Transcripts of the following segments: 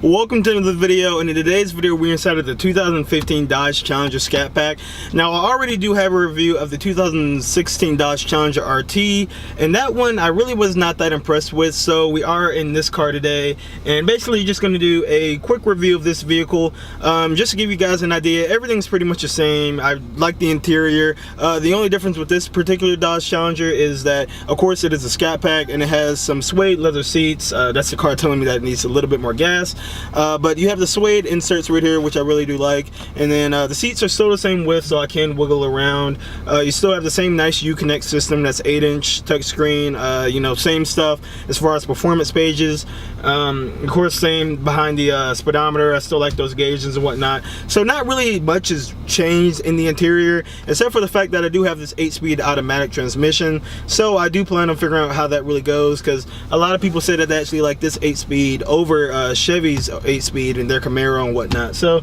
Welcome to the video, and in today's video we're inside of the 2015 Dodge Challenger Scat Pack. Now I already do have a review of the 2016 Dodge Challenger RT, and that one I really was not that impressed with, so we are in this car today and basically just going to do a quick review of this vehicle. Just to give you guys an idea, everything's pretty much the same. I like the interior. The only difference with this particular Dodge Challenger is that of course it is a Scat Pack and it has some suede leather seats. That's the car telling me that it needs a little bit more gas. But you have the suede inserts right here, which I really do like, and then the seats are still the same width, so I can wiggle around. You still have the same nice Uconnect system. That's 8-inch touchscreen. You know, same stuff as far as performance pages. Of course, same behind the speedometer. I still like those gauges and whatnot. So not really much has changed in the interior, except for the fact that I do have this 8-speed automatic transmission. So I do plan on figuring out how that really goes, because a lot of people say that they actually like this 8-speed over Chevy's 8-speed and their Camaro and whatnot. So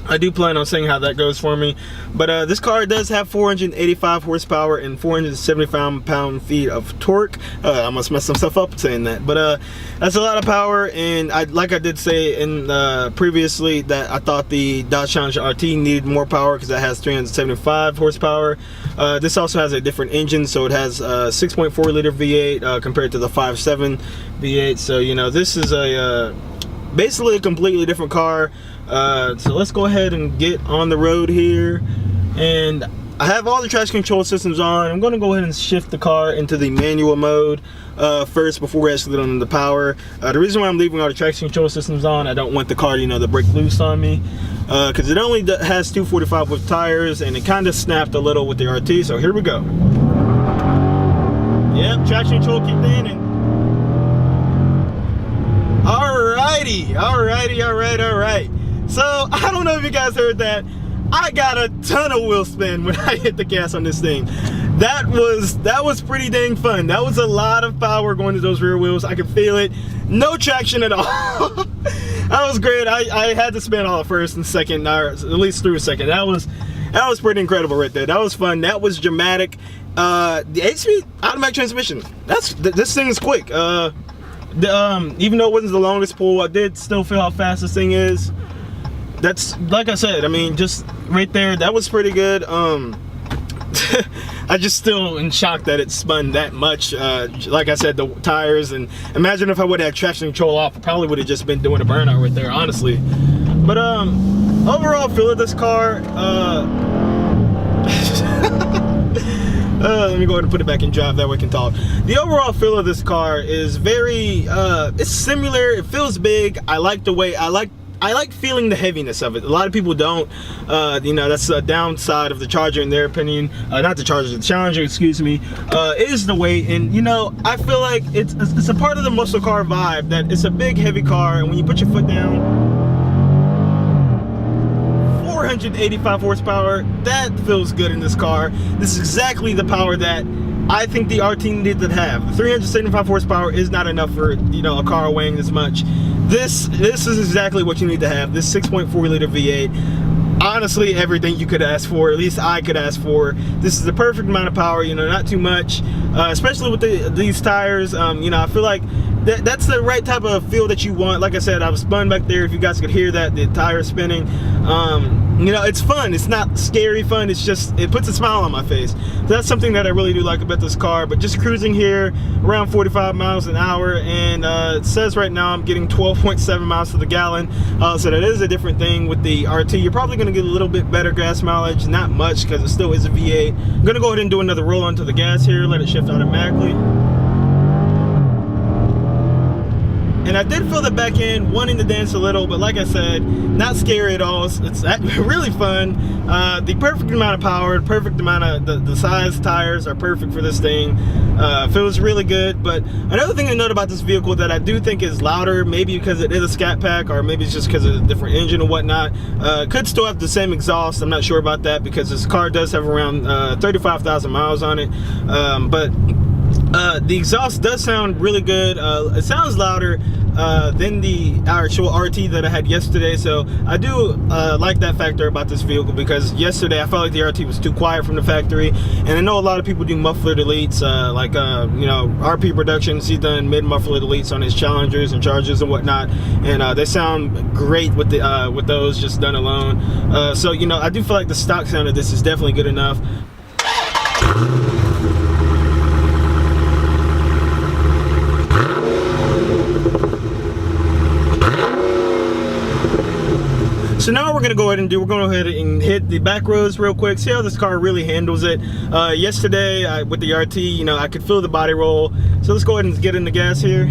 I do plan on seeing how that goes for me. But this car does have 485 horsepower and 475 pound-feet of torque. I must mess some stuff up saying that, but that's a lot of power. And like I did say in previously, that I thought the Dodge Challenger RT needed more power because it has 375 horsepower. This also has a different engine, so it has 6.4 liter V8 compared to the 5.7 V8. So you know, this is a basically a completely different car. So let's go ahead and get on the road here, and I have all the traction control systems on. I'm going to go ahead and shift the car into the manual mode first before we actually get on the power. The reason why I'm leaving all the traction control systems on, I don't want the car, you know, to break loose on me, because it only has 245 with tires, and it kind of snapped a little with the RT. So here we go. Yep, traction control kicked in, and alrighty. So I don't know if you guys heard that. I got a ton of wheel spin when I hit the gas on this thing. That was pretty dang fun. That was a lot of power going to those rear wheels. I could feel it. No traction at all. That was great. I had to spin all first and second, or at least through a second. That was pretty incredible right there. That was fun. That was dramatic. The 8-speed automatic transmission. This thing is quick. Even though it wasn't the longest pull, I did still feel how fast this thing is. That's, like I said, I mean, just right there, that was pretty good. I just still in shock that it spun that much. Like I said, the tires, and imagine if I would have had traction control off, I probably would have just been doing a burnout right there, honestly. But overall feel of this car, let me go ahead and put it back in drive, that way I can talk. The overall feel of this car is very, it's similar, it feels big. I like the way, I like feeling the heaviness of it. A lot of people don't. You know, that's a downside of the Charger in their opinion. Not the Charger, the Challenger, excuse me. Is the weight, and you know, I feel like it's a part of the muscle car vibe, that it's a big heavy car, and when you put your foot down, 485 horsepower, that feels good in this car. This is exactly the power that I think the RT needed to have. 375 horsepower is not enough for, you know, a car weighing this much. This is exactly what you need to have. This 6.4 liter V8. Honestly, everything you could ask for, at least I could ask for. This is the perfect amount of power, you know, not too much, especially with these tires. You know, I feel like that's the right type of feel that you want. Like I said, I was spun back there, if you guys could hear that, the tire spinning. You know, it's fun. It's not scary fun. It's just, it puts a smile on my face. So that's something that I really do like about this car. But just cruising here around 45 miles an hour, and it says right now I'm getting 12.7 miles to the gallon. So that is a different thing with the RT. You're probably going to get a little bit better gas mileage, not much, because it still is a V8. I'm going to go ahead and do another roll onto the gas here, let it shift automatically. And I did feel the back end wanting to dance a little, but like I said, not scary at all. It's really fun. The perfect amount of power, the perfect amount of the size tires are perfect for this thing. Feels really good. But another thing to note about this vehicle that I do think is louder, maybe because it is a Scat Pack, or maybe it's just because of a different engine or whatnot. Could still have the same exhaust. I'm not sure about that, because this car does have around 35,000 miles on it. But The exhaust does sound really good. It sounds louder than the actual RT that I had yesterday, so I do like that factor about this vehicle, because yesterday I felt like the RT was too quiet from the factory, and I know a lot of people do muffler deletes, like you know, RP Productions, he's done mid muffler deletes on his Challengers and Chargers and whatnot, and they sound great with the with those just done alone. So you know, I do feel like the stock sound of this is definitely good enough. So now we're gonna go ahead and hit the back roads real quick, see how this car really handles it. Yesterday with the RT, you know, I could feel the body roll. So let's go ahead and get in the gas here.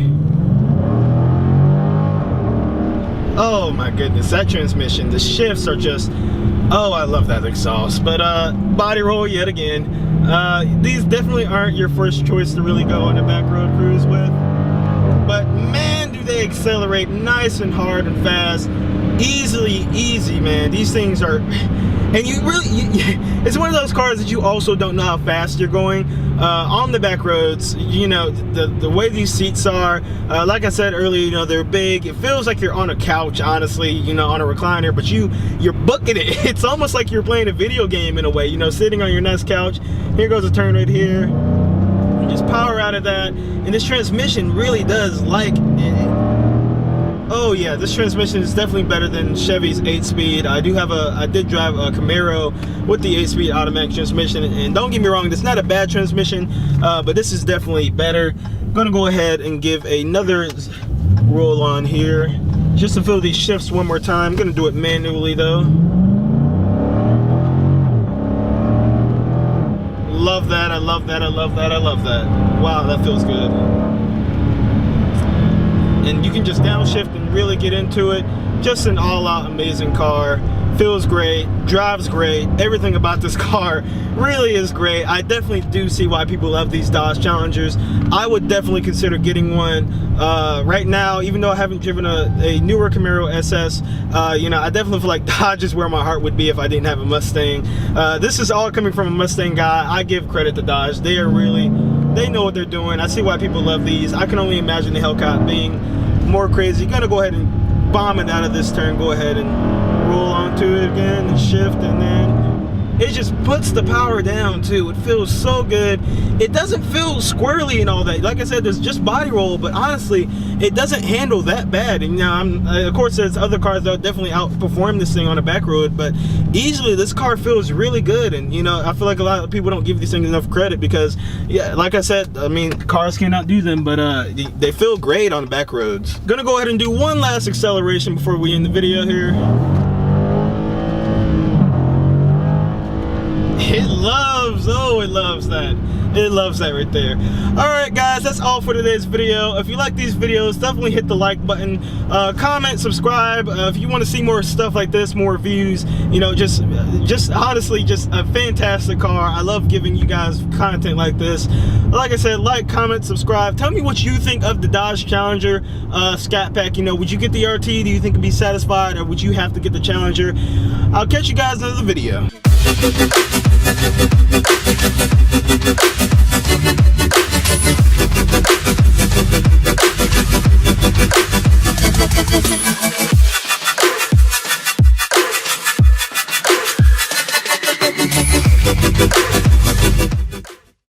Oh my goodness, that transmission, the shifts are just, oh, I love that exhaust. But body roll yet again. These definitely aren't your first choice to really go on a back road cruise with. But man, do they accelerate nice and hard and fast. Easy, man. These things are, and you really, it's one of those cars that you also don't know how fast you're going on the back roads. You know, the way these seats are, like I said earlier, you know, they're big. It feels like you're on a couch, honestly, you know, on a recliner, but you're booking it. It's almost like you're playing a video game in a way, you know, sitting on your nice couch. Here goes a turn right here. You just power out of that, and this transmission really does like it. Oh yeah, this transmission is definitely better than Chevy's 8-speed. I did drive a Camaro with the 8-speed automatic transmission, and don't get me wrong, it's not a bad transmission, but this is definitely better. I'm gonna go ahead and give another roll on here, just to feel these shifts one more time. I'm gonna do it manually though. Love that, I love that, I love that, I love that. Wow, that feels good. And you can just downshift and really get into it. Just an all-out amazing car. Feels great, drives great. Everything about this car really is great. I definitely do see why people love these Dodge Challengers. I would definitely consider getting one right now, even though I haven't driven a newer Camaro SS. You know, I definitely feel like Dodge is where my heart would be if I didn't have a Mustang. This is all coming from a Mustang guy. I give credit to Dodge. They know what they're doing. I see why people love these. I can only imagine the Hellcat being more crazy. You're gonna go ahead and bomb it out of this turn. Go ahead and roll onto it again and shift, and then it just puts the power down too. It feels so good. It doesn't feel squirrely and all that. Like I said, there's just body roll, but honestly, it doesn't handle that bad. And now, of course, there's other cars that will definitely outperform this thing on a back road, but easily this car feels really good. And you know, I feel like a lot of people don't give these things enough credit, because yeah, like I said, I mean, cars cannot do them, but they feel great on the back roads. Gonna go ahead and do one last acceleration before we end the video here. It loves, oh, it loves that. It loves that right there. Alright guys, that's all for today's video. If you like these videos, definitely hit the like button, comment, subscribe. If you want to see more stuff like this, more reviews, you know, just honestly, just a fantastic car. I love giving you guys content like this. Like I said, like, comment, subscribe. Tell me what you think of the Dodge Challenger Scat Pack. You know, would you get the RT? Do you think it'd be satisfied, or would you have to get the Challenger? I'll catch you guys in another video.